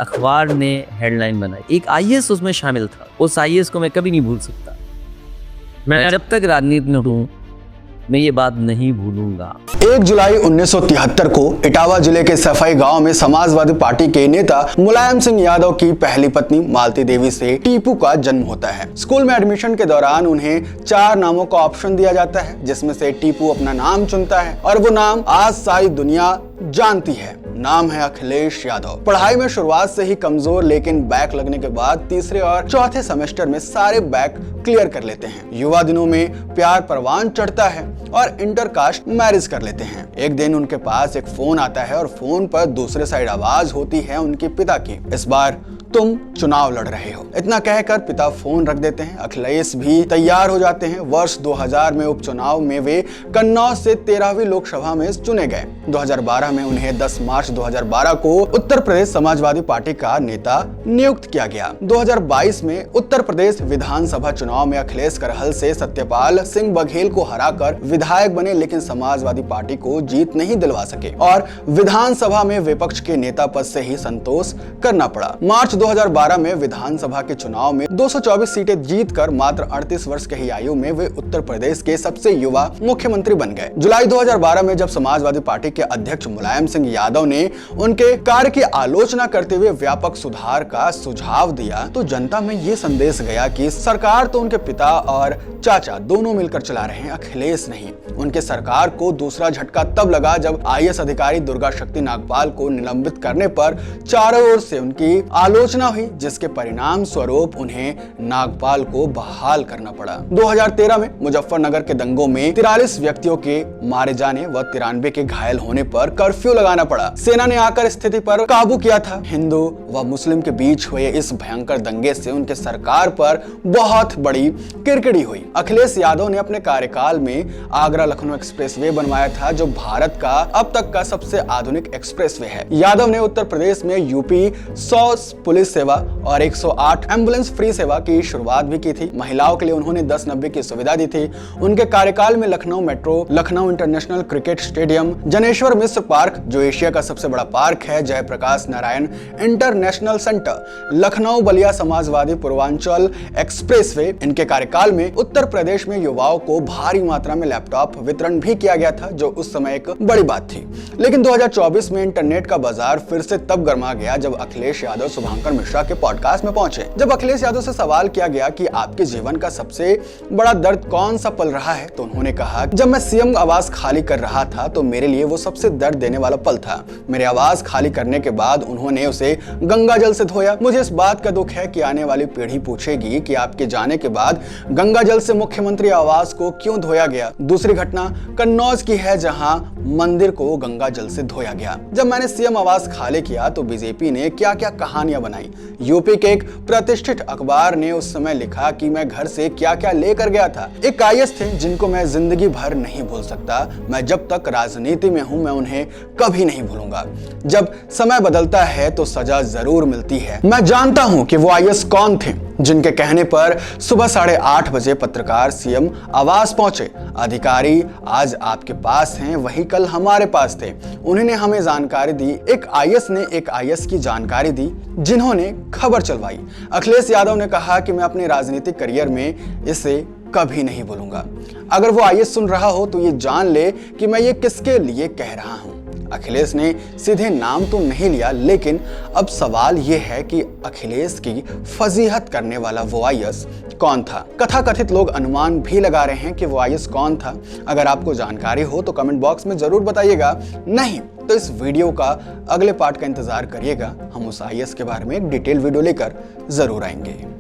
अखबार ने हेडलाइन बनाई, एक आईएएस उसमें शामिल था। उस आईएएस को मैं कभी नहीं भूल सकता। मैं जब तक राजनीति में हूँ मैं ये बात नहीं भूलूंगा। 1 जुलाई 1973 को इटावा जिले के सफाई गांव में समाजवादी पार्टी के नेता मुलायम सिंह यादव की पहली पत्नी मालती देवी से टीपू का जन्म होता है। स्कूल में एडमिशन के दौरान उन्हें 4 नामों का ऑप्शन दिया जाता है, जिसमें से टीपू अपना नाम चुनता है और वो नाम आज सारी दुनिया जानती है। नाम है अखिलेश यादव। पढ़ाई में शुरुआत से ही कमजोर, लेकिन बैक लगने के बाद तीसरे और चौथे सेमेस्टर में सारे बैक क्लियर कर लेते हैं। युवा दिनों में प्यार परवान चढ़ता है और इंटरकास्ट मैरिज कर लेते हैं। एक दिन उनके पास एक फोन आता है और फोन पर दूसरे साइड आवाज होती है उनके पिता की, इस बार तुम चुनाव लड़ रहे हो। इतना कहकर पिता फोन रख देते हैं। अखिलेश भी तैयार हो जाते हैं। वर्ष 2000 में उपचुनाव में वे कन्नौज से 13वीं लोकसभा में चुने गए। 2012 में उन्हें 10 मार्च 2012 को उत्तर प्रदेश समाजवादी पार्टी का नेता नियुक्त किया गया। 2022 में उत्तर प्रदेश विधानसभा चुनाव में अखिलेश करहल से सत्यपाल सिंह बघेल को हराकर विधायक बने, लेकिन समाजवादी पार्टी को जीत नहीं दिलवा सके और विधानसभा में विपक्ष के नेता पद से ही संतोष करना पड़ा। मार्च 2012 में विधानसभा के चुनाव में 224 सीटें जीतकर मात्र 38 वर्ष की ही आयु में वे उत्तर प्रदेश के सबसे युवा मुख्यमंत्री बन गए। जुलाई 2012 में जब समाजवादी पार्टी के अध्यक्ष मुलायम सिंह यादव ने उनके कार्य की आलोचना करते हुए व्यापक सुधार का सुझाव दिया, तो जनता में ये संदेश गया कि सरकार तो उनके पिता और चाचा दोनों मिलकर चला रहे हैं, अखिलेश नहीं। उनके सरकार को दूसरा झटका तब लगा जब आईएएस अधिकारी दुर्गा शक्ति नागपाल को निलंबित करने पर चारों ओर से उनकी आलोचना हुई, जिसके परिणाम स्वरूप उन्हें नागपाल को बहाल करना पड़ा। 2013 में मुजफ्फरनगर के दंगों में 43 व्यक्तियों के मारे जाने व 93 के घायल होने पर कर्फ्यू लगाना पड़ा। सेना ने आकर स्थिति पर काबू किया था। हिंदू व मुस्लिम के बीच हुए इस भयंकर दंगे से उनके सरकार पर बहुत बड़ी किरकिरी हुई। अखिलेश यादव ने अपने कार्यकाल में आगरा लखनऊ एक्सप्रेसवे बनवाया था, जो भारत का अब तक का सबसे आधुनिक एक्सप्रेसवे है। यादव ने उत्तर प्रदेश में यूपी 100 पुलिस सेवा और 108 एम्बुलेंस फ्री सेवा की शुरुआत भी की थी। महिलाओं के लिए उन्होंने 10-90 की सुविधा दी थी। उनके कार्यकाल में Lucknow metro, Lucknow international cricket stadium, Janeshwar Mishra park जो एशिया का सबसे बड़ा पार्क है, Jayaprakash Narayan international centre, Lucknow Ballia Samajwadi Purvanchal expressway, इनके कार्यकाल में उत्तर प्रदेश में युवाओं को भारी मात्रा में लैपटॉप वितरण भी किया गया था, जो उस समय एक बड़ी बात थी। लेकिन 2024 में इंटरनेट का बाजार फिर से तब गर्मा गया जब अखिलेश यादव शुभंकर मिश्रा के पॉडकास्ट में पहुंचे। जब अखिलेश यादव से सवाल किया गया कि आपके जीवन का सबसे बड़ा दर्द कौन सा पल रहा है, तो उन्होंने कहा, जब मैं सीएम आवास खाली कर रहा था तो मेरे लिए वो सबसे दर्द देने वाला पल था। मेरे आवास खाली करने के बाद उन्होंने उसे गंगा जल से धोया। मुझे इस बात का दुख है कि आने वाली पीढ़ी पूछेगी कि आपके जाने के बाद गंगा जल से मुख्यमंत्री आवास को क्यों धोया गया। दूसरी घटना कन्नौज की है, जहां मंदिर को गंगा जल से धोया गया। जब मैंने सीएम आवास खाली किया तो बीजेपी ने क्या क्या कहानियां बनाई। यूपी के एक प्रतिष्ठित अखबार ने उस समय लिखा कि मैं घर से क्या क्या लेकर गया था। एक आईएएस थे जिनको मैं जिंदगी भर नहीं भूल सकता। मैं जब तक राजनीति में हूं मैं उन्हें कभी नहीं भूलूंगा। जब समय बदलता है तो सजा जरूर मिलती है। मैं जानता हूं कि वो आईएएस कौन थे जिनके कहने पर सुबह 8:30 बजे पत्रकार सीएम आवास पहुंचे। अधिकारी आज आपके पास हैं, वही कल हमारे पास थे। उन्होंने हमें जानकारी दी। एक आईएएस ने एक आईएएस की जानकारी दी, जिन्होंने खबर चलवाई। अखिलेश यादव ने कहा कि मैं अपने राजनीतिक करियर में इसे कभी नहीं भूलूंगा। अगर वो आईएएस सुन रहा हो तो ये जान ले कि मैं ये किसके लिए कह रहा हूं। अखिलेश ने सीधे नाम तो नहीं लिया, लेकिन अब सवाल यह है कि अखिलेश की फजीहत करने वाला वो आईएएस कौन था। कथा कथित लोग अनुमान भी लगा रहे हैं कि वो आईएएस कौन था। अगर आपको जानकारी हो तो कमेंट बॉक्स में जरूर बताइएगा, नहीं तो इस वीडियो का अगले पार्ट का इंतजार करिएगा। हम उस आईएएस के बारे में एक डिटेल वीडियो लेकर जरूर आएंगे।